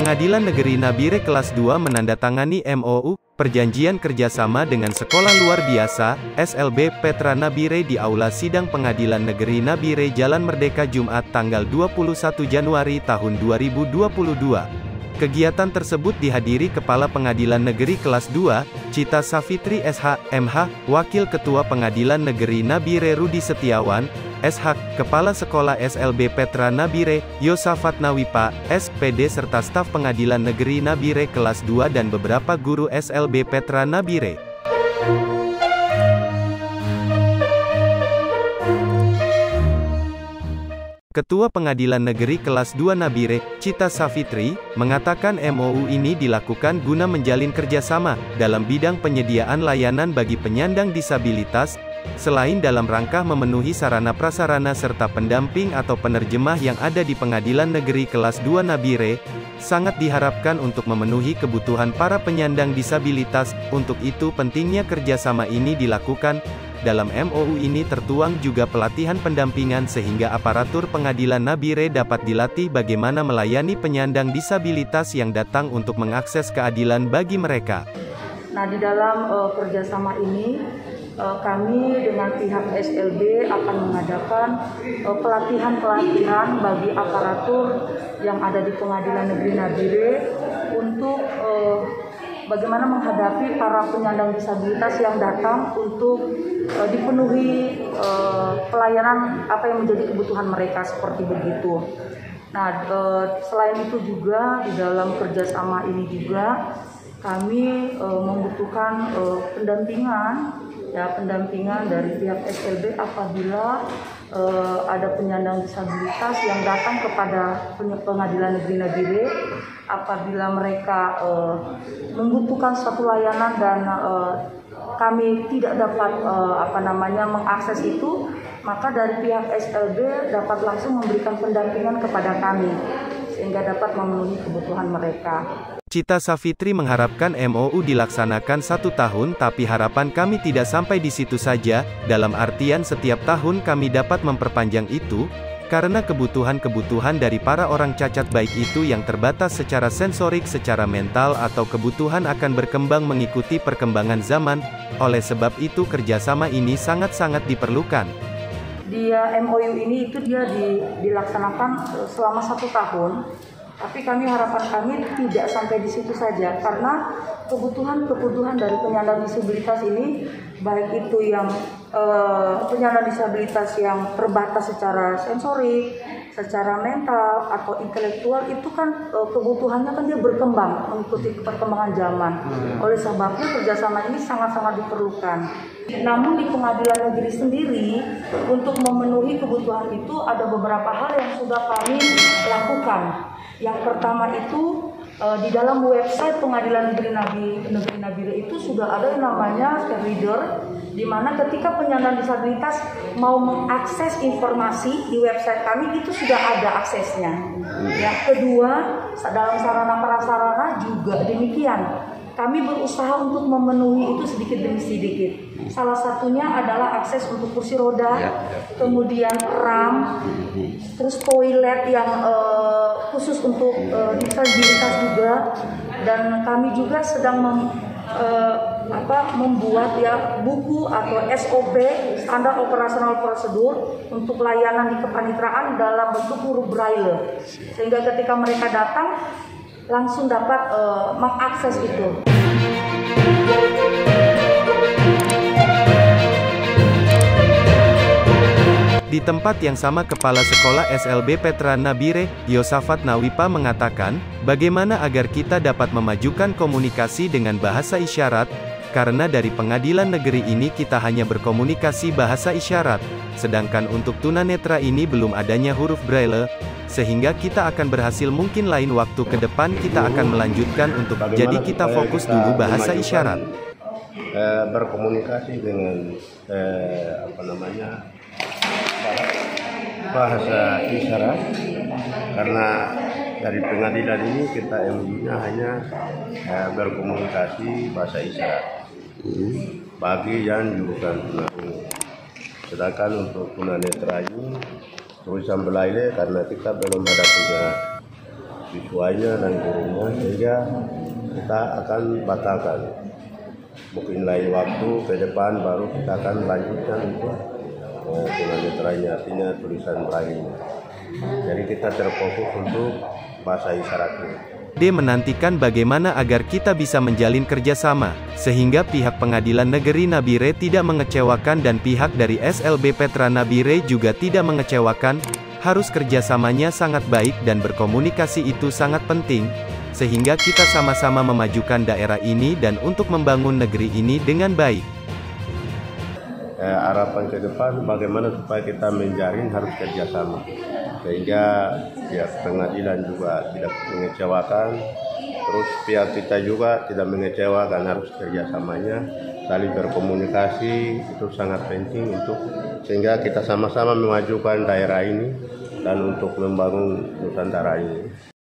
Pengadilan Negeri Nabire kelas 2 menandatangani MOU, Perjanjian Kerjasama dengan Sekolah Luar Biasa, SLB Petra Nabire di Aula Sidang Pengadilan Negeri Nabire Jalan Merdeka Jumat tanggal 21 Januari tahun 2022. Kegiatan tersebut dihadiri Kepala Pengadilan Negeri Kelas 2, Cita Safitri SH, MH, Wakil Ketua Pengadilan Negeri Nabire Rudi Setiawan, SH, Kepala Sekolah SLB Petra Nabire, Yosafat Nawipa, SPD serta staf Pengadilan Negeri Nabire Kelas 2 dan beberapa guru SLB Petra Nabire. Ketua Pengadilan Negeri Kelas 2 Nabire, Cita Safitri, mengatakan MOU ini dilakukan guna menjalin kerjasama dalam bidang penyediaan layanan bagi penyandang disabilitas, selain dalam rangka memenuhi sarana prasarana serta pendamping atau penerjemah yang ada di Pengadilan Negeri Kelas 2 Nabire, sangat diharapkan untuk memenuhi kebutuhan para penyandang disabilitas. Untuk itu pentingnya kerjasama ini dilakukan. Dalam MOU ini tertuang juga pelatihan pendampingan sehingga aparatur Pengadilan Nabire dapat dilatih bagaimana melayani penyandang disabilitas yang datang untuk mengakses keadilan bagi mereka. Nah, di dalam kerjasama ini, kami dengan pihak SLB akan mengadakan pelatihan-pelatihan bagi aparatur yang ada di Pengadilan Negeri Nabire untuk bagaimana menghadapi para penyandang disabilitas yang datang untuk dipenuhi pelayanan apa yang menjadi kebutuhan mereka seperti begitu. Nah, selain itu juga di dalam kerjasama ini juga kami membutuhkan pendampingan dari pihak SLB apabila ada penyandang disabilitas yang datang kepada Pengadilan Negeri Nabire apabila mereka membutuhkan suatu layanan dan kami tidak dapat mengakses itu, maka dari pihak SLB dapat langsung memberikan pendampingan kepada kami sehingga dapat memenuhi kebutuhan mereka. Cita Safitri mengharapkan MOU dilaksanakan 1 tahun, tapi harapan kami tidak sampai di situ saja, dalam artian setiap tahun kami dapat memperpanjang itu, karena kebutuhan-kebutuhan dari para orang cacat baik itu yang terbatas secara sensorik, secara mental atau kebutuhan akan berkembang mengikuti perkembangan zaman, oleh sebab itu kerjasama ini sangat-sangat diperlukan. Di MOU ini itu dia dilaksanakan selama 1 tahun. Tapi harapan kami tidak sampai di situ saja, karena kebutuhan dari penyandang disabilitas ini, baik itu yang penyandang disabilitas yang terbatas secara sensorik, secara mental atau intelektual, itu kan kebutuhannya kan dia berkembang mengikuti perkembangan zaman. Oleh sebabnya kerjasama ini sangat-sangat diperlukan. Namun di Pengadilan Negeri sendiri, untuk memenuhi kebutuhan itu ada beberapa hal yang sudah kami lakukan. Yang pertama itu di dalam website Pengadilan Negeri Nabire itu sudah ada yang namanya screen reader, di mana ketika penyandang disabilitas mau mengakses informasi di website kami itu sudah ada aksesnya. Yang kedua, dalam sarana prasarana juga demikian. Kami berusaha untuk memenuhi itu sedikit demi sedikit. Salah satunya adalah akses untuk kursi roda, kemudian RAM, terus toilet yang khusus untuk disabilitas juga, dan kami juga sedang membuat buku atau SOP standar operasional prosedur untuk layanan di kepaniteraan dalam bentuk huruf braille, sehingga ketika mereka datang langsung dapat mengakses itu. Di tempat yang sama Kepala Sekolah SLB Petra Nabire, Yosafat Nawipa mengatakan, bagaimana agar kita dapat memajukan komunikasi dengan bahasa isyarat, karena dari Pengadilan Negeri ini kita hanya berkomunikasi bahasa isyarat, sedangkan untuk tunanetra ini belum adanya huruf braille, sehingga kita akan berhasil mungkin lain waktu ke depan kita akan melanjutkan untuk jadi kita fokus dulu bahasa isyarat. Berkomunikasi dengan bahasa isyarat, karena dari pengadilan ini kita MOU-nya hanya berkomunikasi bahasa isyarat bagi yang bukan tunarungu. Sedangkan untuk tunanetra ini tulisan braille karena kita belum ada punya siswanya dan gurunya, sehingga kita akan batalkan. Mungkin lain waktu ke depan baru kita akan lanjutkan itu tunanetranya, artinya tulisan Braille. Jadi kita terfokus untuk bahasa isyarat. D menantikan bagaimana agar kita bisa menjalin kerjasama, sehingga pihak Pengadilan Negeri Nabire tidak mengecewakan dan pihak dari SLB Petra Nabire juga tidak mengecewakan. Harus kerjasamanya sangat baik dan berkomunikasi itu sangat penting, sehingga kita sama-sama memajukan daerah ini dan untuk membangun negeri ini dengan baik. Harapan ke depan bagaimana supaya kita menjaring harus kerjasama, sehingga pihak pengadilan juga tidak mengecewakan, terus pihak kita juga tidak mengecewakan, harus kerjasamanya, saling berkomunikasi itu sangat penting untuk sehingga kita sama-sama memajukan daerah ini dan untuk membangun Nusantara ini.